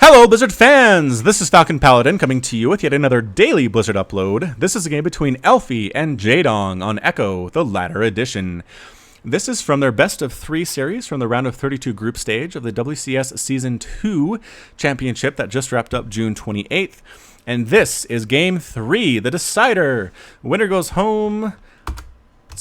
Hello Blizzard fans! This is Falcon Paladin coming to you with yet another daily Blizzard upload. This is a game between Elfi and Jaedong on Echo, the latter edition. This is from their best of 3 series from the round of 32 group stage of the WCS Season 2 championship that just wrapped up June 28th. And this is Game 3, the decider. Winner goes home.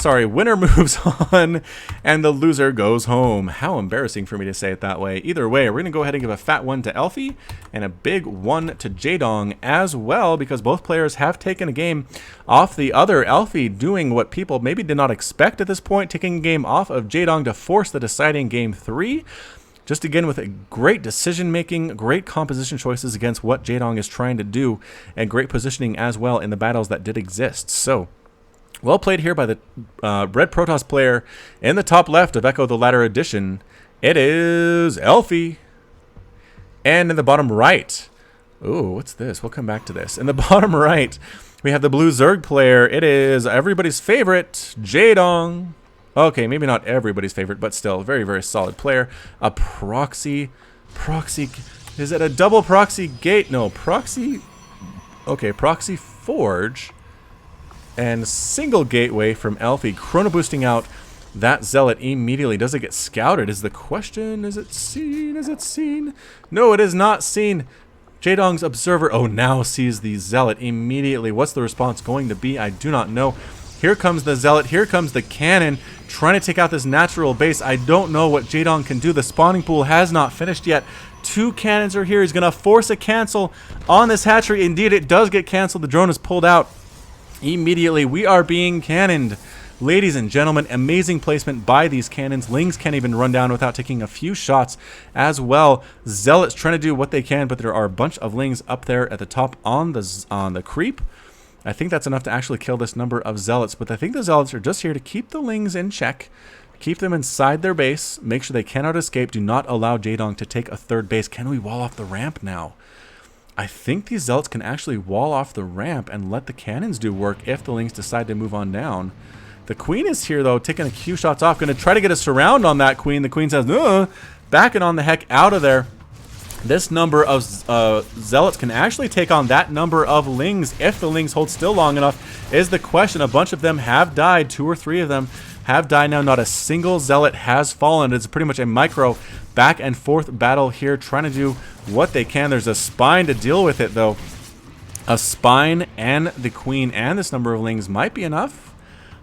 Winner moves on, and the loser goes home. How embarrassing for me to say it that way. Either way, we're going to go ahead and give a fat 1 to Elfi, and a big 1 to Jaedong as well, because both players have taken a game off the other. Elfi doing what people maybe did not expect at this point, taking a game off of Jaedong to force the deciding Game 3. Just again with a great decision-making, great composition choices against what Jaedong is trying to do, and great positioning as well in the battles that did exist. So, well played here by the Red Protoss player in the top left of Echo the Latter Edition. It is Elfi. And in the bottom right, ooh, what's this? We'll come back to this. In the bottom right, we have the blue Zerg player. It is everybody's favorite, Jaedong. Okay, maybe not everybody's favorite, but still a very, very solid player. A proxy, is it a double proxy gate? No, proxy, okay, proxy forge. And single gateway from Elfi. Chrono boosting out that zealot immediately. Does it get scouted is the question. Is it seen? Is it seen? No, it is not seen. Jaedong's observer, oh, now sees the zealot immediately. What's the response going to be? I do not know. Here comes the zealot. Here comes the cannon trying to take out this natural base. I don't know what Jaedong can do. The spawning pool has not finished yet. 2 cannons are here. He's going to force a cancel on this hatchery. Indeed, it does get canceled. The drone is pulled out. Immediately, we are being cannoned. Ladies and gentlemen, amazing placement by these cannons. Lings can't even run down without taking a few shots as well. Zealots trying to do what they can, but there are a bunch of Lings up there at the top on the creep. I think that's enough to actually kill this number of Zealots, but I think the Zealots are just here to keep the Lings in check, keep them inside their base, make sure they cannot escape, do not allow Jaedong to take a third base. Can we wall off the ramp now? I think these Zealots can actually wall off the ramp and let the cannons do work if the Lings decide to move on down. The Queen is here, though, taking a few shots off. Going to try to get a surround on that Queen. The Queen says, no, backing on the heck out of there. This number of Zealots can actually take on that number of Lings if the Lings hold still long enough is the question. A bunch of them have died. 2 or 3 of them have died now. Not a single Zealot has fallen. It's pretty much a micro back and forth battle here, trying to do what they can. There's a spine to deal with it, though. A spine and the Queen and this number of Lings might be enough,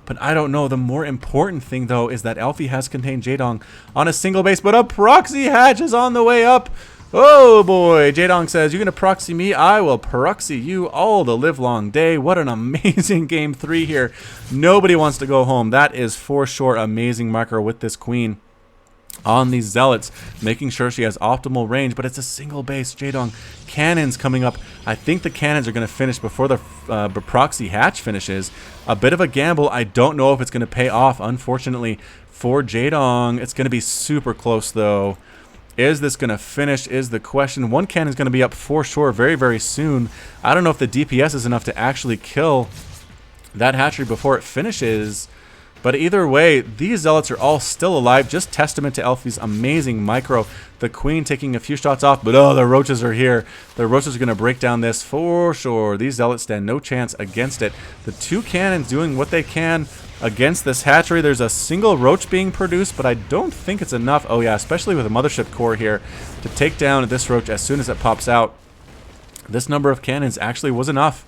but I don't know. The more important thing, though, is that Elfi has contained Jaedong on a single base, but a proxy hatch is on the way up. Oh boy, Jaedong says, you're going to proxy me, I will proxy you all the livelong day. What an amazing Game 3 here. Nobody wants to go home. That is for sure amazing micro with this Queen on these Zealots, making sure she has optimal range, but it's a single base. Jaedong, cannons coming up. I think the cannons are going to finish before the proxy hatch finishes. A bit of a gamble. I don't know if it's going to pay off, unfortunately, for Jaedong. It's going to be super close, though. Is this going to finish is the question. 1 cannon is going to be up for sure very, very soon. I don't know if the DPS is enough to actually kill that hatchery before it finishes. But either way, these Zealots are all still alive. Just testament to Elfi's amazing micro. The Queen taking a few shots off, but oh, the Roaches are here. The Roaches are going to break down this for sure. These Zealots stand no chance against it. The 2 cannons doing what they can against this hatchery. There's a single Roach being produced, but I don't think it's enough. Oh yeah, especially with a Mothership core here to take down this Roach as soon as it pops out. This number of cannons actually was enough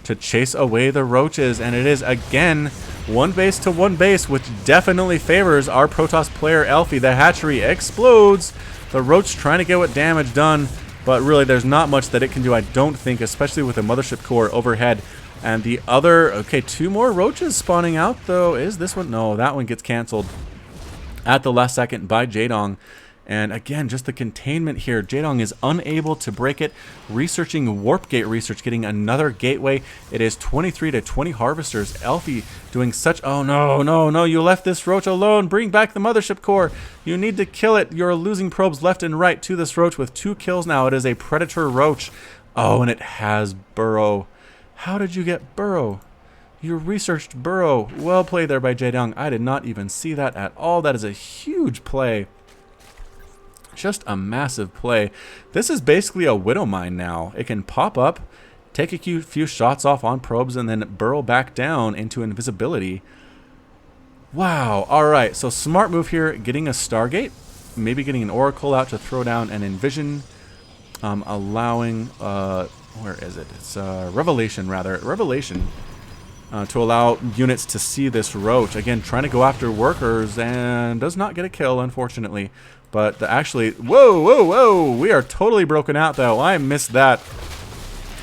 to chase away the Roaches, and it is again 1 base to 1 base, which definitely favors our Protoss player Elfi. The hatchery explodes. The Roach trying to get what damage done, but really there's not much that it can do, I don't think, especially with a Mothership core overhead. And the other, okay, 2 more Roaches spawning out, though. Is this one? No, that one gets canceled at the last second by Jaedong. And again, just the containment here. Jaedong is unable to break it. Researching Warp Gate research, getting another gateway. It is 23 to 20 harvesters. Elfi doing such... Oh, no, no, no. You left this Roach alone. Bring back the Mothership core. You need to kill it. You're losing probes left and right to this Roach with 2 kills now. It is a Predator Roach. Oh, and it has Burrow. How did you get Burrow? You researched Burrow. Well played there by Jaedong. I did not even see that at all. That is a huge play. Just a massive play. This is basically a Widow Mine now. It can pop up, take a few shots off on probes, and then burrow back down into invisibility. Wow. All right. So smart move here, getting a Stargate. Maybe getting an Oracle out to throw down an Envision. Allowing... where is it? It's Revelation, rather. Revelation. To allow units to see this Roach. Again, trying to go after workers and does not get a kill, unfortunately. But actually... Whoa, whoa, whoa! We are totally broken out, though. I missed that.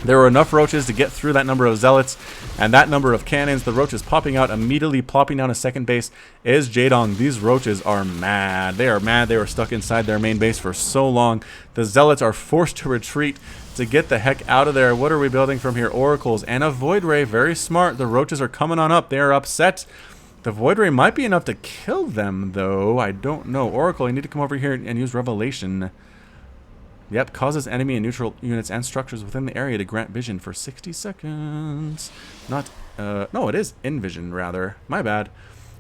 There were enough Roaches to get through that number of Zealots and that number of cannons. The Roaches popping out, immediately plopping down a second base is Jaedong. These Roaches are mad. They are mad. They were stuck inside their main base for so long. The Zealots are forced to retreat to get the heck out of there. What are we building from here? Oracles and a Void Ray. Very smart. The Roaches are coming on up. They are upset. The Void Ray might be enough to kill them, though. I don't know. Oracle, you need to come over here and use Revelation. Yep, causes enemy and neutral units and structures within the area to grant vision for 60 seconds. Not, no, it is Envision, rather. My bad.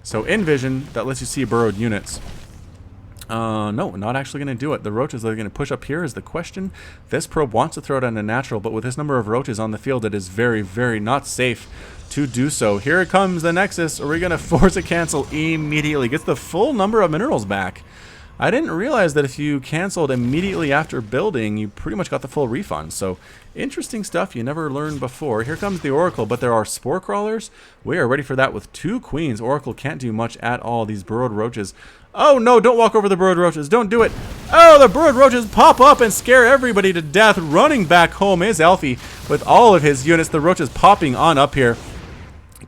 So Envision, that lets you see burrowed units. No, not actually going to do it. The Roaches are going to push up here is the question. This probe wants to throw down a natural, but with this number of Roaches on the field, it is very, very not safe to do so. Here it comes, the Nexus. Are we going to force a cancel immediately? Gets the full number of minerals back. I didn't realize that if you canceled immediately after building, you pretty much got the full refund. So, interesting stuff you never learned before. Here comes the Oracle, but there are Spore Crawlers. We are ready for that with 2 Queens. Oracle can't do much at all. These burrowed Roaches. Oh no, don't walk over the burrowed Roaches. Don't do it. Oh, the burrowed Roaches pop up and scare everybody to death. Running back home is Elfi with all of his units. The Roaches popping on up here.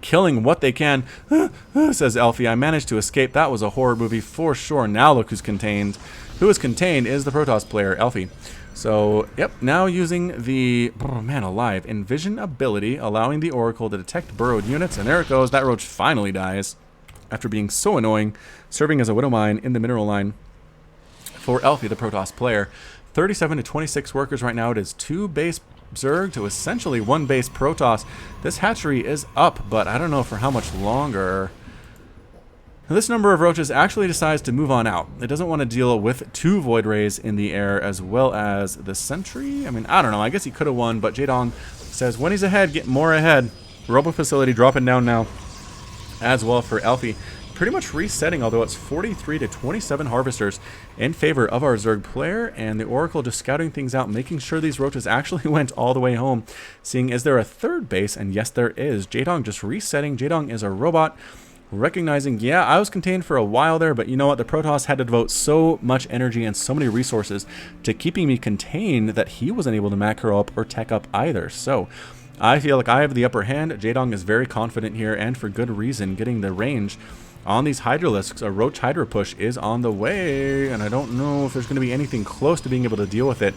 Killing what they can, says Elfi. I managed to escape. That was a horror movie for sure. Now look who's contained. Who is contained is the Protoss player, Elfi. So, yep, now using the, oh man alive, Envision ability, allowing the Oracle to detect burrowed units. And there it goes. That Roach finally dies after being so annoying, serving as a Widow Mine in the mineral line for Elfi, the Protoss player. 37 to 26 workers right now. It is 2 base Zerg to essentially 1 base Protoss. This hatchery is up, but I don't know for how much longer. This number of Roaches actually decides to move on out. It doesn't want to deal with 2 Void Rays in the air as well as the Sentry. I mean, I don't know. I guess he could have won, but Jaedong says when he's ahead, get more ahead. Robo Facility dropping down now as well for Elfi. Pretty much resetting, although it's 43 to 27 Harvesters in favor of our Zerg player, and the Oracle just scouting things out, making sure these Roaches actually went all the way home, seeing is there a 3rd base, and yes there is. Jaedong just resetting. Jaedong is a robot, recognizing, yeah, I was contained for a while there, but you know what, the Protoss had to devote so much energy and so many resources to keeping me contained that he wasn't able to macro up or tech up either. So I feel like I have the upper hand. Jaedong is very confident here, and for good reason, getting the range on these Hydralisks. A Roach Hydra push is on the way, and I don't know if there's going to be anything close to being able to deal with it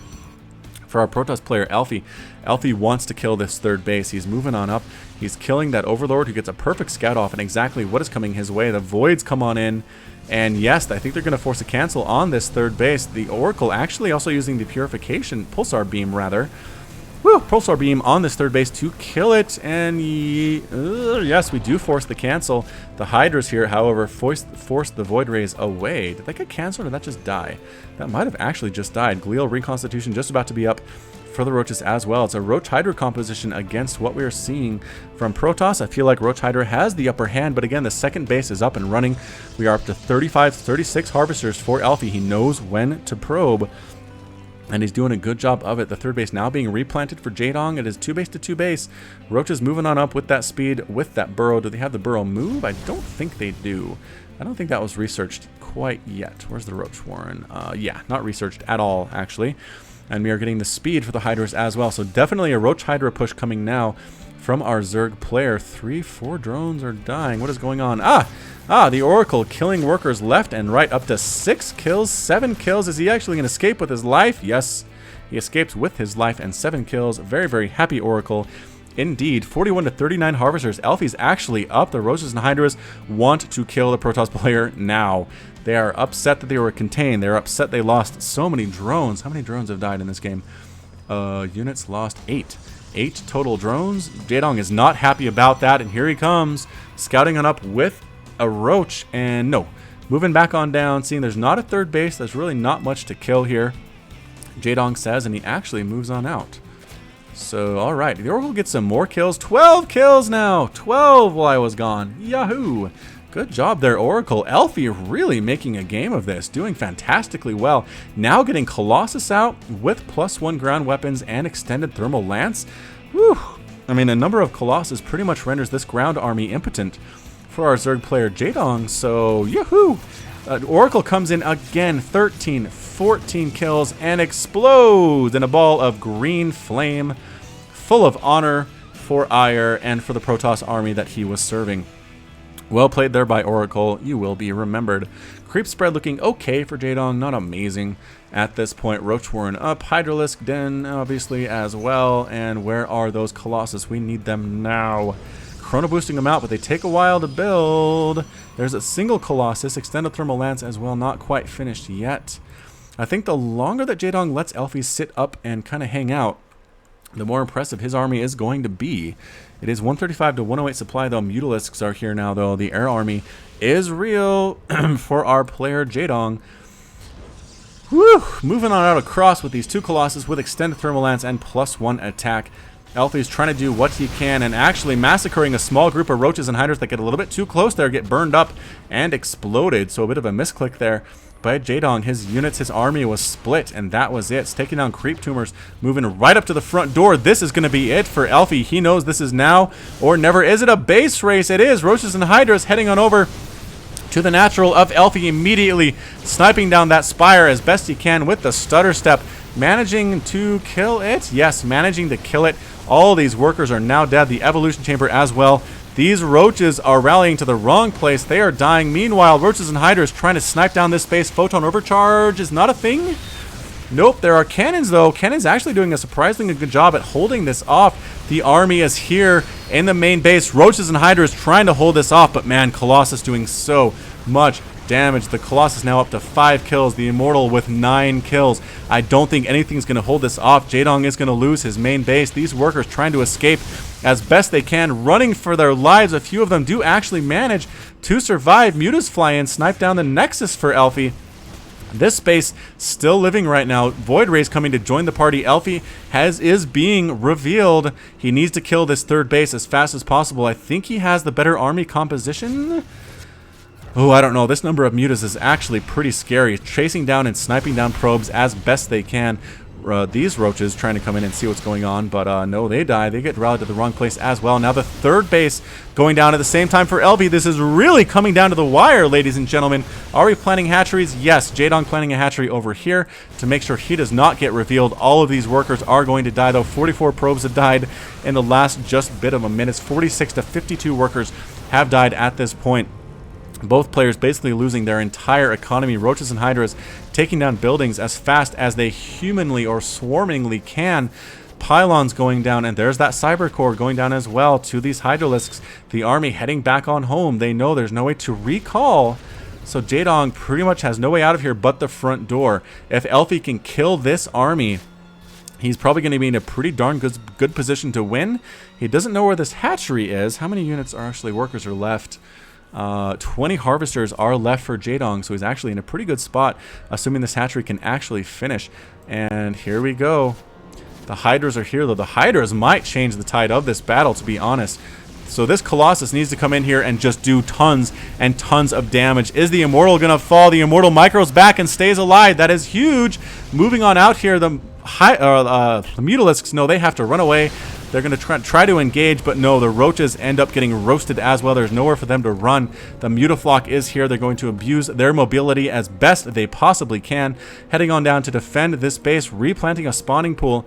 for our Protoss player, Elfi. Elfi wants to kill this 3rd base. He's moving on up. He's killing that Overlord, who gets a perfect scout off and exactly what is coming his way. The Voids come on in, and yes, I think they're going to force a cancel on this 3rd base. The Oracle actually also using the Purification, Pulsar Beam rather. Woo! Pulsar Beam on this 3rd base to kill it, and yes, we do force the cancel. The Hydras here, however, forced the Void Rays away. Did that get canceled or did that just die? That might have actually just died. Glial Reconstitution just about to be up for the Roaches as well. It's a Roach Hydra composition against what we are seeing from Protoss. I feel like Roach Hydra has the upper hand, but again, the 2nd base is up and running. We are up to 35, 36 Harvesters for Elfi. He knows when to probe, and he's doing a good job of it. The 3rd base now being replanted for Jaedong. It is 2 base to 2 base. Roaches moving on up with that speed, with that burrow. Do they have the burrow move? I don't think they do. I don't think that was researched quite yet. Where's the Roach Warren? Yeah, not researched at all, actually. And we are getting the speed for the Hydras as well. So definitely a Roach Hydra push coming now from our Zerg player. 3, 4 drones are dying. What is going on? The Oracle killing workers left and right, up to 6 kills, 7 kills. Is he actually going to escape with his life? Yes, he escapes with his life and 7 kills. Very, very happy Oracle. Indeed, 41 to 39 Harvesters. Elfi's actually up. The Roaches and Hydras want to kill the Protoss player now. They are upset that they were contained. They're upset they lost so many drones. How many drones have died in this game? Units lost 8. 8 total drones. Jaedong is not happy about that, and here he comes, scouting on up with a Roach, and no, Moving back on down, seeing there's not a third base. There's really not much to kill here, Jaedong says, and he actually moves on out. So, all right, the Oracle gets some more kills. 12 kills now. 12 while I was gone. Yahoo! Good job there, Oracle. Elfi really making a game of this, doing fantastically well. Now getting Colossus out with +1 ground weapons and extended thermal lance. Whew! I mean, a number of Colossus pretty much renders this ground army impotent for our Zerg player Jaedong. So, yahoo! Oracle comes in again, 13, 14 kills, and explodes in a ball of green flame, full of honor for Ire and for the Protoss army that he was serving. Well played there by Oracle. You will be remembered. Creep spread looking okay for Jaedong, not amazing at this point. Roach Warren up, Hydralisk Den obviously as well, and where are those Colossus? We need them now. Chrono boosting them out, but they take a while to build. There's a single Colossus, extended thermal lance as well, not quite finished yet. I think the longer that Jaedong lets Elfi sit up and kind of hang out, the more impressive his army is going to be. It is 135 to 108 supply, though. Mutalisks are here now, though. The air army is real for our player Jaedong. Whew! Moving on out across with these two Colossus with extended thermal lance and +1 attack. Elfi's trying to do what he can and actually massacring a small group of roaches and hydras that get a little bit too close there, get burned up and exploded. So a bit of a misclick there by Jaedong. His units, his army was split, and that was it. It's taking down creep tumors, moving right up to the front door. This is going to be it for Elfi. He knows this is now or never. Is it a base race? It is. Roaches and hydras heading on over to the natural of Elfi, immediately sniping down that spire as best he can with the stutter step. Managing to kill it? Yes, managing to kill it. All these workers are now dead. The evolution chamber as well. These roaches are rallying to the wrong place. They are dying. Meanwhile, roaches and hydras trying to snipe down this base. Photon overcharge is not a thing. Nope, there are cannons though. Cannons actually doing a surprisingly good job at holding this off. The army is here in the main base. Roaches and hydras trying to hold this off, but man, Colossus doing so much damage. The Colossus now up to 5 kills. The Immortal with 9 kills. I don't think anything's going to hold this off. Jaedong is going to lose his main base. These workers trying to escape as best they can, running for their lives. A few of them do actually manage to survive. Mutas fly in, snipe down the Nexus for Elfi. This space still living right now. Void Ray's coming to join the party. Elfi is being revealed. He needs to kill this third base as fast as possible. I think he has the better army composition. Oh, I don't know. This number of mutas is actually pretty scary. Chasing down and sniping down probes as best they can. These roaches trying to come in and see what's going on, but no, they die. They get rallied to the wrong place as well. Now the third base going down at the same time for Elfi. This is really coming down to the wire, ladies and gentlemen. Are we planning hatcheries? Yes, Jaedong planning a hatchery over here to make sure he does not get revealed. All of these workers are going to die, though. 44 probes have died in the last just bit of a minute. 46 to 52 workers have died at this point. Both players basically losing their entire economy. Roaches and hydras taking down buildings as fast as they humanly or swarmingly can. Pylons going down, and there's that cyber core going down as well to these hydralisks. The army heading back on home. They know there's no way to recall, so Jaedong pretty much has no way out of here but the front door. If Elfi can kill this army, he's probably going to be in a pretty darn good position to win. He doesn't know where this hatchery is. How many units are actually workers are left? 20 harvesters are left for Jaedong, so he's actually in a pretty good spot, assuming this hatchery can actually finish. And here we go. The hydras are here, though. The hydras might change the tide of this battle, to be honest. So this Colossus needs to come in here and just do tons and tons of damage. Is the Immortal going to fall? The Immortal micros back and stays alive. That is huge. Moving on out here, the Mutalisks, no, they have to run away. They're going to try to engage, but no, the roaches end up getting roasted as well. There's nowhere for them to run. The Mutaflock is here. They're going to abuse their mobility as best they possibly can. Heading on down to defend this base, replanting a spawning pool.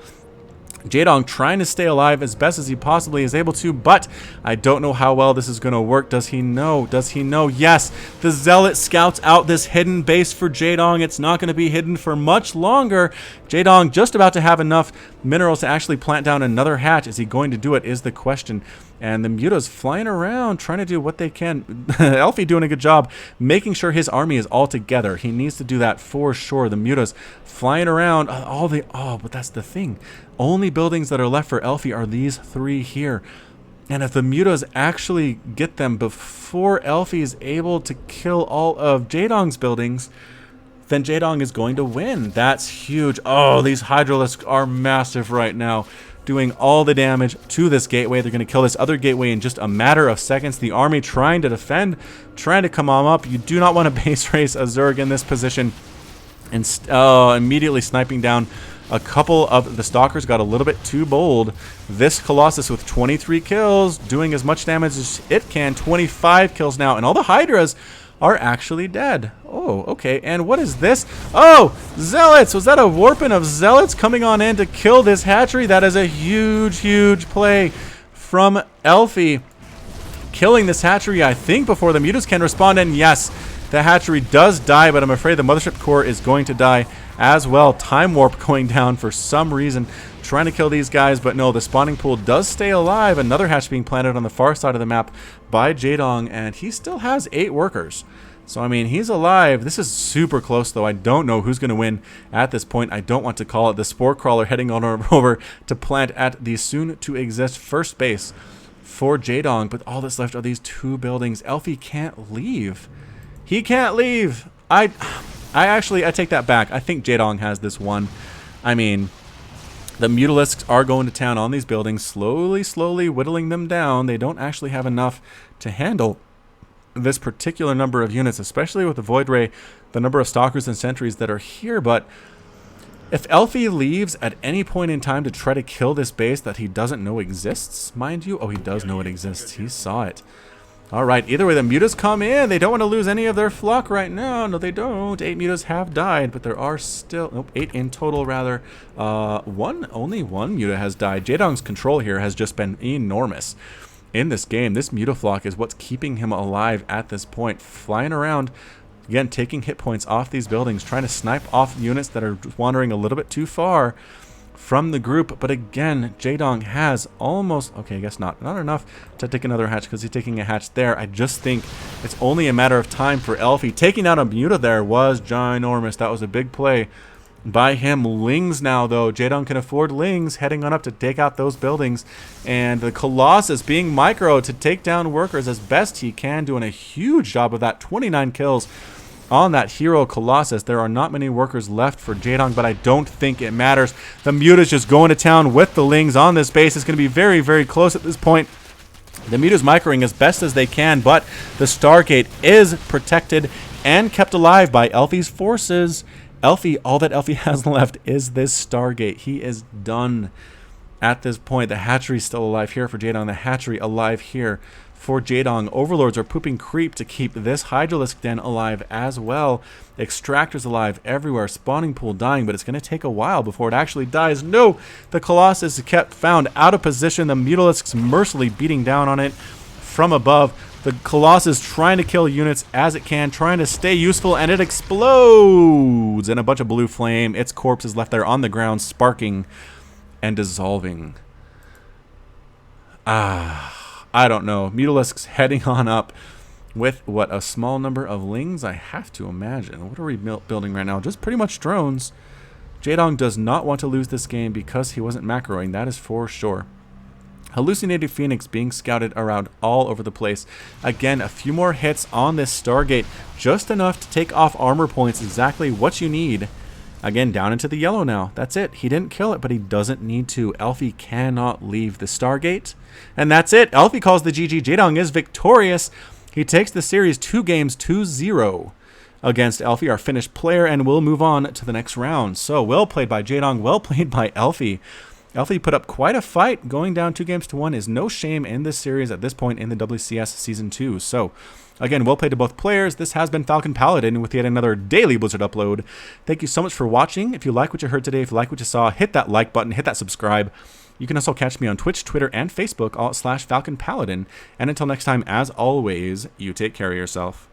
Jaedong trying to stay alive as best as he possibly is able to, but I don't know how well this is going to work. Does he know? Does he know? Yes, the Zealot scouts out this hidden base for Jaedong. It's not going to be hidden for much longer. Jaedong just about to have enough minerals to actually plant down another hatch. Is he going to do it is the question. And the Muta's flying around, trying to do what they can. Elfi doing a good job, making sure his army is all together. He needs to do that for sure. The Muta's flying around. But that's the thing. Only buildings that are left for Elfi are these 3 here. And if the mutas actually get them before Elfi is able to kill all of Jaedong's buildings, then Jaedong is going to win. That's huge. Oh, these Hydralisks are massive right now, doing all the damage to this gateway. They're going to kill this other gateway in just a matter of seconds. The army trying to defend, trying to come on up. You do not want to base race a Zerg in this position. And immediately sniping down a couple of the Stalkers. Got a little bit too bold. This Colossus with 23 kills, doing as much damage as it can. 25 kills now, and all the Hydras are actually dead. Oh, okay. And what is this? Oh, Zealots! Was that a warping of Zealots coming on in to kill this hatchery? That is a huge, huge play from Elfi. Killing this hatchery, I think, before the mutas can respond. And yes, the hatchery does die, but I'm afraid the mothership core is going to die as well. Time warp going down for some reason, trying to kill these guys, but no, the spawning pool does stay alive. Another hatch being planted on the far side of the map by Jaedong, and he still has 8 workers. So, I mean, he's alive. This is super close, though. I don't know who's going to win at this point. I don't want to call it. The Spore Crawler heading on over to plant at the soon-to-exist first base for Jaedong, but all that's left are these 2 buildings. Elfi can't leave. He can't leave. I take that back. I think Jaedong has this one. I mean, the Mutalisks are going to town on these buildings, slowly whittling them down. They don't actually have enough to handle this particular number of units, especially with the Void Ray, the number of Stalkers and Sentries that are here. But if Elfi leaves at any point in time to try to kill this base that he doesn't know exists, mind you, oh, he does know it exists. He saw it. All right, either way, the mutas come in. They don't want to lose any of their flock right now. No, they don't. 8 mutas have died, but there are still... Nope, 8 in total, rather. Only one muta has died. Jaedong's control here has just been enormous in this game. This muta flock is what's keeping him alive at this point. Flying around, again, taking hit points off these buildings, trying to snipe off units that are wandering a little bit too far from the group. But again, Jaedong has almost, okay, I guess not enough to take another hatch, because he's taking a hatch there. I just think it's only a matter of time for Elfi. Taking out a muta there was ginormous. That was a big play by him. Lings now, though. Jaedong can afford Lings heading on up to take out those buildings, and the Colossus being micro to take down workers as best he can, doing a huge job of that. 29 kills on that hero Colossus. There are not many workers left for Jaedong, but I don't think it matters. The muta's just going to town with the Lings on this base. It's going to be very, very close at this point. The muta's microing as best as they can, but the Stargate is protected and kept alive by Elfi's forces. Elfi, all that Elfi has left is this Stargate. He is done at this point. The hatchery's still alive here for Jaedong. The hatchery alive here for Jaedong. Overlords are pooping creep to keep this Hydralisk den alive as well. Extractors alive everywhere. Spawning pool dying, but it's going to take a while before it actually dies. No! The Colossus is kept found out of position. The Mutalisks mercilessly beating down on it from above. The Colossus trying to kill units as it can, trying to stay useful, and it explodes in a bunch of blue flame. Its corpse is left there on the ground, sparking and dissolving. I don't know. Mutalisks heading on up with, what, a small number of Lings, I have to imagine. What are we building right now? Just pretty much drones. Jaedong does not want to lose this game because he wasn't macroing, that is for sure. Hallucinated Phoenix being scouted around all over the place. Again, a few more hits on this Stargate. Just enough to take off armor points, exactly what you need. Again, down into the yellow now. That's it. He didn't kill it, but he doesn't need to. Elfi cannot leave the Stargate. And that's it. Elfi calls the GG. Jaedong is victorious. He takes the series 2 games 2-0 against Elfi, our finished player, and will move on to the next round. So, well played by Jaedong. Well played by Elfi. Elfi put up quite a fight. Going down 2-1 is no shame in this series at this point in the WCS Season 2. So, again, well played to both players. This has been Falcon Paladin with yet another daily Blizzard upload. Thank you so much for watching. If you like what you heard today, if you like what you saw, hit that like button, hit that subscribe. You can also catch me on Twitch, Twitter, and Facebook, all / Falcon Paladin. And until next time, as always, you take care of yourself.